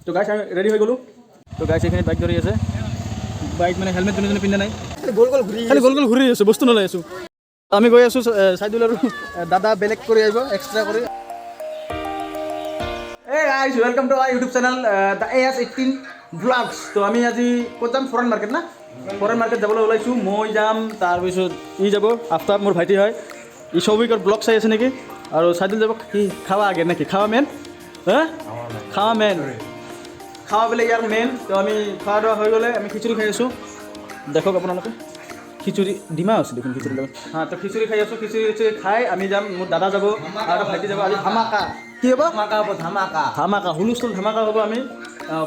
তো গাইছ আমি ৰেডি হৈ গ'লোঁ। তো গাইছ এইখিনি বাইক ধৰি আছে, বাইক মানে হেলমেট যোনে পিন্ধা নাই, খালি গোল গোল ঘূৰি আছোঁ, বস্তু নলাই আছোঁ। আমি গৈ আছোঁ চাইদুল আৰু দাদা বেলেগ কৰি আহিব এক্সট্ৰা কৰি। এই guys welcome to I YouTube channel the AS18 blogs. তো আমি আজি ক'ত যাম? ফৰেন মাৰ্কেট না, ফৰেন মাৰ্কেট যাবলৈ ওলাইছোঁ। মই যাম, তাৰপিছত ই যাব, আফতাব মোৰ ভাইটি হয়, ই সৌভিকৰ ব্লগ চাই আছে নেকি, আৰু চাইদুল যাব। কি খাৱা আগে নেকি? খাৱা মেইন, হা খাৱা মেইন, খাৱা বোলে ইয়াৰ মেইন। তো আমি খোৱা দোৱা হৈ গ'লে আমি খিচিৰি খাই আছোঁ, দেখক আপোনালোকে। খিচুৰি ডিমা আছে দেখোন খিচুৰি লগত। হা, তো খিচুৰি খাই আছোঁ। খিচুৰি খাই আমি যাম, মোৰ দাদা যাব আৰু ভাইটি যাব। আজি ধামাকা। কি হ'ব? ধামাকা হুলস্থুল ধামাকা হ'ব। আমি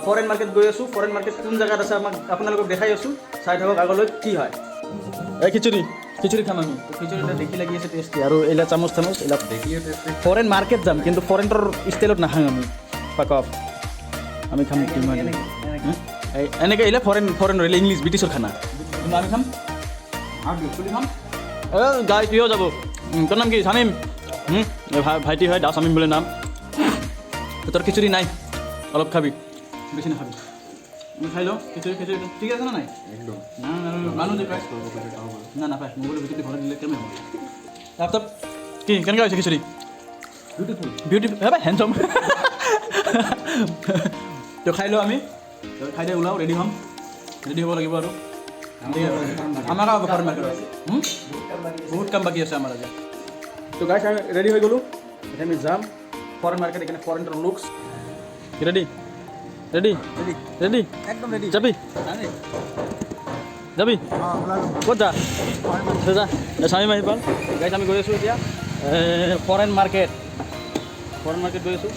ফৰেন মাৰ্কেট গৈ আছোঁ। ফৰেন মাৰ্কেট কোন জেগাত আছে আমাক আপোনালোকক দেখাই আছোঁ, চাই থাকক আগলৈ কি হয়। এই খিচুৰি খাম আমি। খিচুৰিটা দেখি লাগি আছে টেষ্টি, আৰু এইলা চামচ এইলা ফৰেন মাৰ্কেট যাম, কিন্তু ফৰেনৰ ষ্টাইলত নাখাওঁ আমি। পাকক আমি খাম এনেকৈ আহিলে ফৰেন ৰহিলে ইংলিছ ব্ৰিটিছৰ খানা, কিন্তু আমি খাম গাই তুইও যাব। তোৰ নাম কি? শামিম। ভাইটি হয়, দাস শামিম বুলি নাম। তোৰ খিচুৰি নাই, অলপ খাবি, বেছি নাখাবি। আমি খাই লওঁ খিচুৰি ঠিক আছে না নাই? মানুহ যে পাইছ না নাপায়, মোবাইলৰ ভিতৰত ঘৰত দিলে কেনে হ'ব? তাৰপিছত কি কেনেকৈ হৈছে খিচুৰি? বিউটিফুল হে হেণ্ডচম। তো খাই লওঁ আমি, খাই দিয়ে ওলাওঁ, ৰেডি হ'ম, ৰেডি হ'ব লাগিব। আৰু আমাৰ হ'ব ফৰেন মাৰ্কেট, বহুত কাম বাকী আছে আমাৰ আজি। তো গাইছ আমি ৰেডি হৈ গ'লোঁ, এতিয়া আমি যাম ফৰেন মাৰ্কেট। এইকাৰণে ফৰেনৰ looks ready ready ready ready একদম ৰেডি। যাবি ক'ত যা স্বামী আহি পাল। গাইছ আমি গৈ আছোঁ এতিয়া ফৰেন মাৰ্কেট গৈ আছোঁ।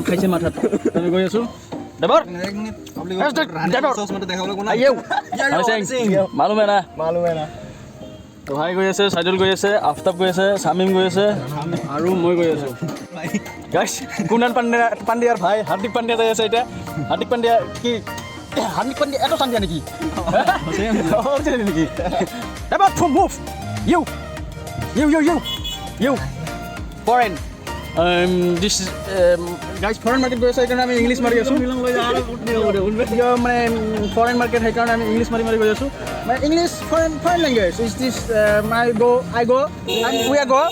খাইছে মাথাত, আমি গৈ আছোঁ। মালুমে না। তো ভাই গৈ আছে, চাইদুল গৈ আছে, আফতাব গৈ আছে, শামিম গৈ আছে, আৰু মই গৈ আছোঁ। গাইছ কুনাল পাণ্ডিয়াৰ ভাই হাৰ্দিক পাণ্ডিয়া যাই আছে এতিয়া। হাৰ্দিক পাণ্ডিয়া কি? হাৰ্দিক পাণ্ডিয়া এটো চান্দিয়া নেকি? নেকি? এবাৰ মুভ ইউ ফৰেন দিছ গাইজ ফৰেন মাৰ্কেট গৈ আছে, সেইকাৰণে আমি ইংলিছ মাৰি আছোঁ। মানে ফৰেন মাৰ্কেট, সেইকাৰণে আমি ইংলিছ মাৰি গৈ আছোঁ। মানে English foreign language is this আই গ' উই আৰ গ'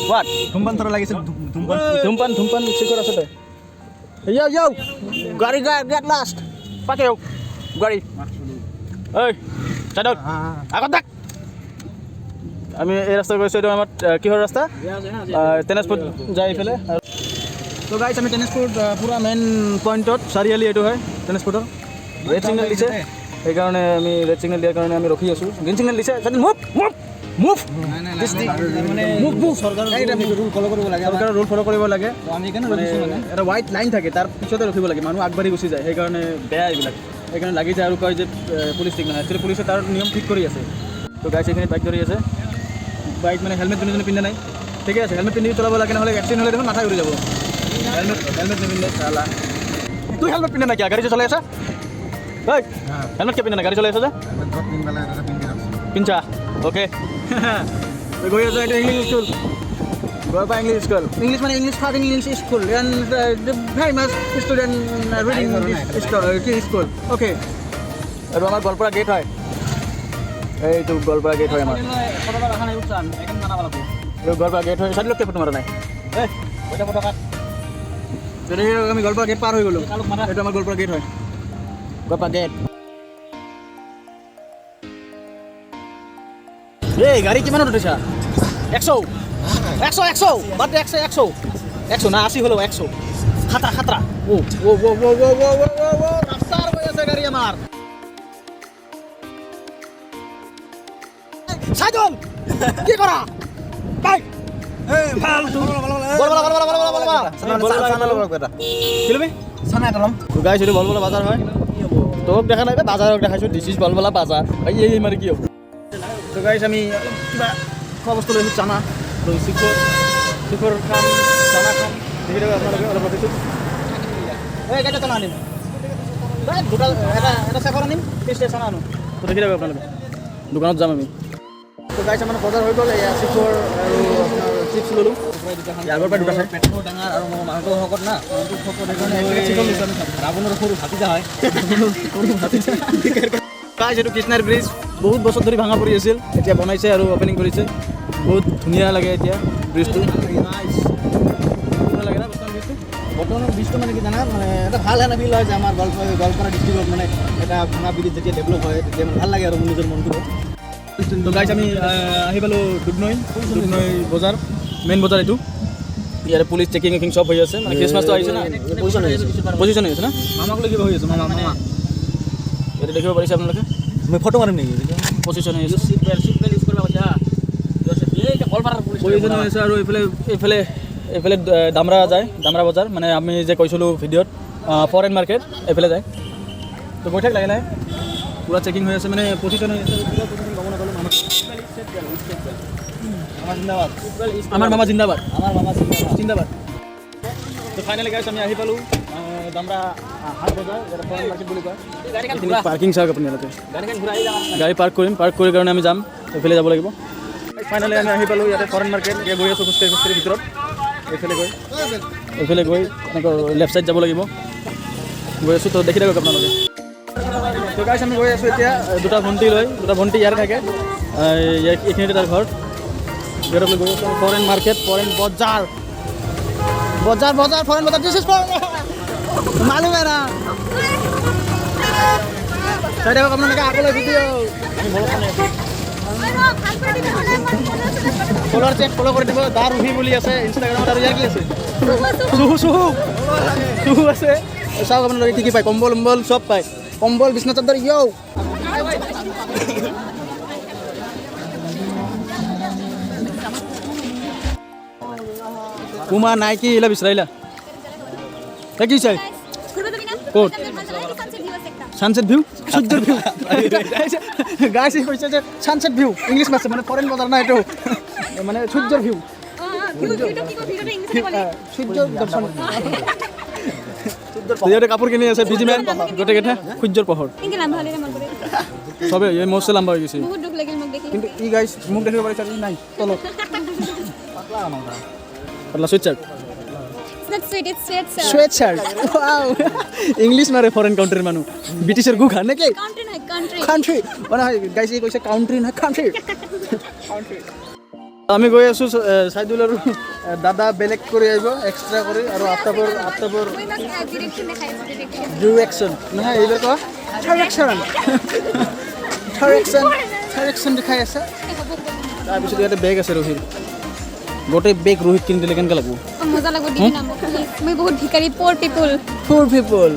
হোৱাট ধুমপান থৰা লাগিছে। ধুমপান চিকৰ আছে তই। গাড়ী গেট লাষ্ট পাকে গাড়ী। ঐ চাইডত আগত দেখ। আমি এই ৰাস্তা গৈছোঁ, এইটো আমাৰ কিহৰ ৰাস্তা? তেনেজপুৰ যাই এইফালে। তো গাইছ আমি তেনেজপুৰ পূৰা মেইন পইণ্টত, চাৰিআলি এইটো হয় তেনেজপুৰৰ। ৰেড ছিগনেল দিছে, সেইকাৰণে আমি ৰেড ছিগনেল দিয়াৰ কাৰণে আমি ৰখি আছোঁ। গ্ৰীণ ছিগনেল দিছে, চৰকাৰৰ ৰুল ফ'ল' কৰিব লাগে। এটা হোৱাইট লাইন থাকে, তাৰ পিছতে ৰখিব লাগে, মানুহ আগবাঢ়ি গুচি যায়, সেইকাৰণে বেয়া এইবিলাক। সেইকাৰণে লাগি যায় আৰু কয় যে পুলিচ ঠিক নহয়। একচুৱেলি পুলিচে তাৰ নিয়ম ঠিক কৰি আছে। তো গাইছ এইখিনি বাইক ধৰি আছে, বাইক মানে হেলমেট যোনে পিন্ধা নাই, ঠিকে আছে, হেলমেট পিন্ধি চলাব লাগে, নহ'লে এক্সিডেণ্ট হ'লে দেখোন মাথা ঘূৰি যাব। হেলমেট নিপিন্ধে চালা। তুই হেলমেট পিন্ধা নাই কিয়? গাড়ী যে চলাই আছা, হেলমেট কিয় পিন্ধা নাই? গাড়ী চলাই আছা যে পিন্ধা। অ'কে গৈ আছোঁ, এইটো ইংলিছ স্কুল, গৈ পাই ইংলিছ স্কুল। ইংলিছ মানে English first English school and very much student reading school. Okay, এইটো আমাৰ গোৱালপাৰা গেট হয়, এইটো গোৱালপাৰা গেট হয় আমাৰ। এইটো গোৱালপাৰা গেট হয়, চাৰিলোকে ফটো মাৰা নাই। যদি আমি গোৱালপাৰা গেট পাৰ হৈ গ'লোঁ, এইটো আমাৰ গোৱালপাৰা গেট হয়, গোৱালপাৰা গেট। এই গাড়ী কিমানত উঠিছা? 100 বাদ দে, 100 না 80 হ'লেও 100। খাতৰা ৰাস্তাৰ গৈ আছে গাড়ী আমাৰ। সাইদুল কি কৰা? বাইক গাইছ এইটো বলবলা বাজাৰ হয়। তোক দেখা নাই, বাজাৰক দেখাইছোঁ। দিছ ইজ বলবলা বাজাৰ। এই মাৰি কি হ'ব? তো গাইছ আমি কিবা খোৱা বস্তু লৈছোঁ, চানা লৈ চিখৰ খাম, চানা খাম। দেখি থাকক আপোনালোকে, অলপ ৰখিছোঁ। কেইটা চানা আনিম? দুটা এটা চেফৰ আনিম, 30টা চানা আনো। তো দেখি থাকক আপোনালোকে, দোকানত যাম আমি। তো গাইছ আমাৰ বজাৰ হৈ গ'ল। এয়া চিখৰ আৰু আপোনাৰ চিপছ ল'লোঁ ইয়াৰ পৰা দুটা খাই পেটটো ডাঙৰ আৰু মোৰ মাংস শকত না মাংস শকত সেইকাৰণে এক চিকেন লৈছোঁ আমি ৰাৱণৰ সৰু ভাতিজা হয় গাইছ এইটো কৃষ্ণাৰ ব্ৰিজ বহুত বছৰ ধৰি ভাঙা পৰি আছিল এতিয়া বনাইছে আৰু অপেনিং কৰিছে বহুত ধুনীয়া লাগে এতিয়া ব্ৰিজটো লাগে না বৰ্তমানৰ ব্ৰিজটো মানে কি জানা মানে এটা ভাল এটা ফিল হয় যে আমাৰ গোৱালপাৰা ডিষ্ট্ৰিক্টত মানে এটা ভাঙা ব্ৰিজ যেতিয়া ডেভেলপ হয় তেতিয়া মানে ভাল লাগে আৰু নিজৰ মনটো তো গাইছ আমি আহি পালোঁ দুধনৈ বজাৰ মেইন বজাৰ এইটো ইয়াৰে পুলিচ চেকিং ৱেকিং চব হৈ আছে মানে খ্ৰীষ্টমাছটো আহিছে না পজিশ্যন হৈ আছে না মামাক লৈ কিবা হৈ আছে মামা ইয়াতে দেখিব পাৰিছে আপোনালোকে মই ফটো মাৰিম নেকি পজিশ্যন হৈ আছে পজিশ্যন হৈ আছে আৰু এইফালে দামৰা যায় দামৰা বজাৰ মানে আমি যে কৈছিলোঁ ভিডিঅ'ত ফৰেন মাৰ্কেট এইফালে যায় তো গৈ থাক লাহে লাহে পূৰা চেকিং হৈ আছে মানে পজিশ্যন হৈ আছে আমাৰ মামা জিন্দাবাদ জিন্দাবাদ তো ফাইনেলি গাইছ আমি আহি পালোঁ দামৰা হাট বজাৰ ফৰেন মাৰ্কেট বুলি কয় পাৰ্কিং চাওক আপুনি ইয়াতে গাড়ী পাৰ্ক কৰি কাৰণে আমি যাম এইফালে যাব লাগিব ফাইনেলি আমি আহি পালোঁ ইয়াতে ফৰেন মাৰ্কেট এতিয়া গৈ আছোঁ খোজকাঢ়ি ভিতৰত এইফালে গৈ এনেকৈ লেফ্ট ছাইড যাব লাগিব গৈ আছোঁ তো দেখি থাকক আপোনালোকে তো গাইছ আমি গৈ আছোঁ এতিয়া দুটা ভণ্টি ইয়াতে থাকে এইখিনিতে তাৰ ঘৰ গৈ আছোঁ ফৰেন মাৰ্কেট ফৰেন বজাৰ ফৰেন বজাৰ দিছ ইজ ফৰেন মালুম है ना চাই থাকক আপোনালোকে আগলৈ ভিডিঅ' ফ'ল' কৰি দিব দাৰ উহি বুলি আছে ইনষ্টাগ্ৰামত আৰু ইয়াৰ কি আছে চুহু আছে চাওক আপোনালোকে কি পায় কম্বল চব পায় কম্বল বিছনা চাদৰ পুমা নাইকি এইলা বিচাৰিলা কি চাই ক'ত সানসেট ভিউ সূর্যের ভিউ গাইছ কৈছে যে সানসেট ভিউ ইংলিশ মাছে মানে ফরেন বজাৰ না এইটো মানে সূৰ্যৰ ভিউ সূৰ্যৰ দৰ্শন ইয়াতে কাপোৰ কিনি আছে ভিজিমেন গোটেইকেইটা সূৰ্যৰ পোহৰ চবে এই মস্ত লাম্বা হৈ গৈছে কিন্তু ই গাইছ মোক দেখিব পাৰিছে নাই তলত পাতলা sweatshirt sweatshirt wow english mare foreign country manu british er gu khane ke country মানে গাইস এই কইছে country না country আমি গৈ আছো সাইদুল আৰু দাদা বেলেগ কৰি আইব এক্সট্ৰা কৰি আৰু আফটাবৰ direction না এইবাৰ ক direction দেখাই আছে তাৰ পিছত ইয়াতে বেগ আছে ৰহিৰ গোটেই বেগ ৰোহিত কিনি দিলে কেনেকৈ লাগব মজা লাগব দিবি না মই বহুত ভিখাৰী পোৰ পিপল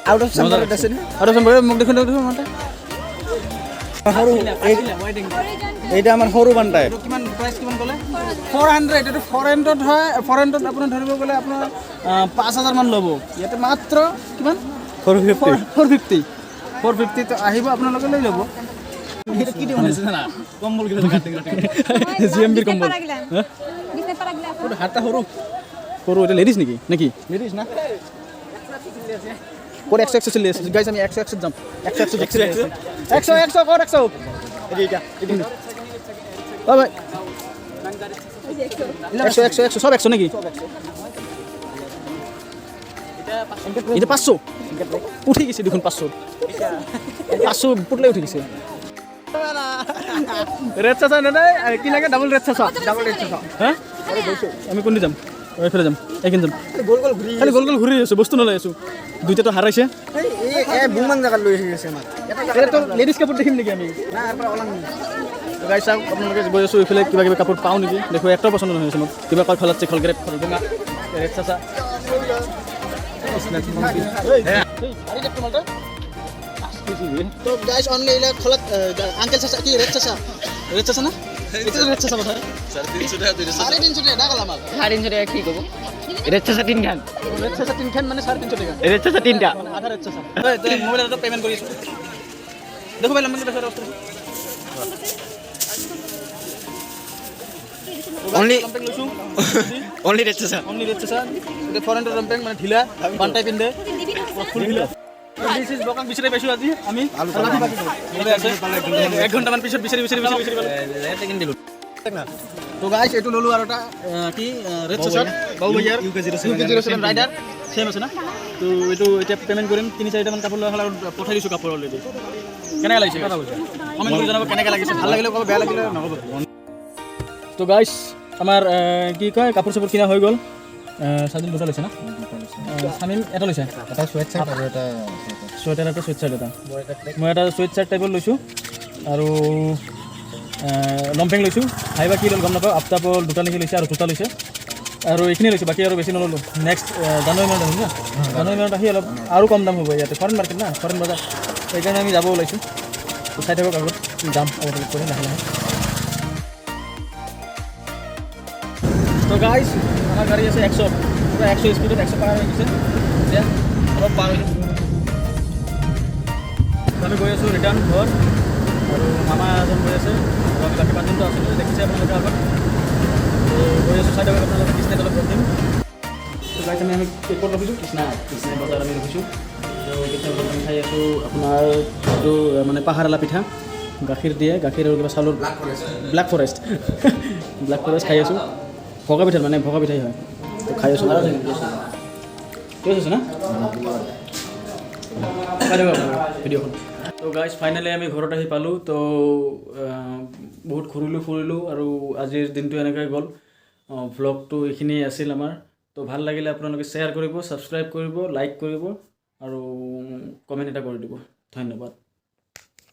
আউট অফ সাম্বাৰ আছে নে আউট অফ সাম্বাৰ মোক দেখুন মতে সৰু এইটা আমাৰ সৰু বান্টাই কিমান প্ৰাইস কিমান ক'লে 400 এটো ফৰেন্টত হয় ফৰেন্টত আপুনি ধৰিব গ'লে আপোনাৰ 5000 মান ল'ব ইয়াতে মাত্ৰ কিমান 450 তো আহিব আপোনালোকে লৈ ল'ব এটা কি দিম আছে না কম্বল কিটা কাটি জিএমবি কম্বল হ্যাঁ বিছনা পারা গ্লাস ওটা হাতটা সৰু এটা লেডিজ নাকি লেডিজ না কোড 100 চলি আছে গাইস আমি 100 যাম 100 কোড 100 এইটা ও ভাই 100 সব 100 নাকি এটা 500 উঠি গেছে দেখুন 500 পুটলে উঠি গেছে রেড চাচা না কি লাগে ডাবল রেড চাচা হ্যাঁ আমি কোন যাম ওইফালে যাম একদিন যাম খালি গোল ঘূৰি আছো বস্তু নলাই আছো দুইটাটো হাৰাইছে এই বুমান জায়গা লৈ আহিছে আমাৰ এটা তো লেডিজ কাপোৰ দেখিম নেকি আমি না ইয়াৰ পৰা ওলাম গাইছ আপোনালোকে গৈ আছো এইফালে কিবা কাপোৰ পাওঁ নেকি দেখো একটা পছন্দ নহয় আছে মোক কিবা কল ফলাচ্ছে খলগৰে খলগা রেড চাচা तो गाइस ओनली इला खलत अंकल चाचा की रेड चाचा ना এটা রেড চাচা কথা 350 টাকা 350 টাকা ডাকলা মাল 350 টাকা কি কব রেড চাচা 3 খান রেড চাচা 3 খান মানে 350 টাকা রেড চাচা 3টা মানে আধা রেড চাচা এই তো মোবাইলটা পেমেন্ট করিস দেখো ভাই লম্বা দেখো রাস্তা only রেড চাচা এটা ফরেন্টার রাম্পিং মানে ঢিলা বান্টাই পিনদে ফুল ঢিলা দিস ইজ বকাং বিছরে পাইছো আজি আমি আলু আছে 1 ঘন্টা মান পিছত বিছরি এটা কিন দিলো তো গাইছ এইটো ল'লোঁ আৰু এটা কি ৰেড চচত বাবু ভৈয়াৰ UK07 ৰাইডাৰ চেম আছে না তো এইটো এতিয়া পে'মেণ্ট কৰিম 3-4টামান কাপোৰ লৈ আৰু পঠাই দিছোঁ কাপোৰ অলৰেডি কেনেকৈ লাগিছে কমেণ্ট কৰি জনাব কেনেকৈ লাগিছে ভাল লাগিলে ক'ব বেয়া লাগিলে নক'ব তো গাইছ আমাৰ কি কয় কাপোৰ চাপোৰ কিনা হৈ গ'ল চাদিল দুটা লৈছে না চামিম এটা লৈছে এটা চুৱেট চাৰ্ট আৰু এটা চুৱেটাৰ এটা চুৱেট চাৰ্ট এটা মই এটা চুৱেট চাৰ্ট টাইপৰ লৈছোঁ আৰু লং পেণ্ট লৈছোঁ ভাইবা কি ল'ল গম নাপাওঁ আফটাপল দুটা নেকি লৈছে আৰু দুটা লৈছে আৰু এইখিনি লৈছোঁ বাকী আৰু বেছি নল'লোঁ নেক্সট জানুৱাৰী মাহত আহিম না জানুৱাৰী মাহত আহি অলপ আৰু কম দাম হ'ব ইয়াতে ফৰেন মাৰ্কেট না ফৰেন বজাৰ সেইকাৰণে আমি যাব ওলাইছোঁ চাই থাকক আগত যাম অলপ কৰি লাহে লাহে তো গাইছ আমাৰ গাড়ী আছে 100 পুৰা 100 স্পীডত 100 পাৰ হৈ গৈছে এতিয়া অলপ পাৰ হৈ আমি গৈ আছোঁ ৰিটাৰ্ণ ঘৰ আৰু মামা এজন গৈ আছে আৰু আমি বাকী পাঁচজনটো আছিলোঁ দেখিছে আপোনালোকে আগত গৈ আছোঁ চাই থাকক আপোনালোকে কৃষ্ণাই তলত ৰখিম তো গাইছ আমি এয়াৰপৰ্ট ৰখিছোঁ কৃষ্ণাই বজাৰ আমি ৰখিছোঁ তো কৃষ্ণাই বজাৰ আমি খাই আছোঁ আপোনাৰ এইটো মানে পাহাৰলা পিঠা গাখীৰ দিয়ে গাখীৰ আৰু কিবা চাউলৰ ব্লেক ফৰেষ্ট খাই আছোঁ ভকা পিঠা মানে ভকা পিঠাই হয় তো খাই আছোঁ ঠিক আছে না ভিডিঅ'খন তো গাইজ ফাইনেলি আমি ঘৰত আহি পালোঁ তো বহুত ফুৰিলোঁ আৰু আজিৰ দিনটো এনেকৈ গ'ল ভ্লগটো এইখিনিয়ে আছিল আমাৰ তো ভাল লাগিলে আপোনালোকে শ্বেয়াৰ কৰিব ছাবস্ক্ৰাইব কৰিব লাইক কৰিব আৰু কমেণ্ট এটা কৰি দিব ধন্যবাদ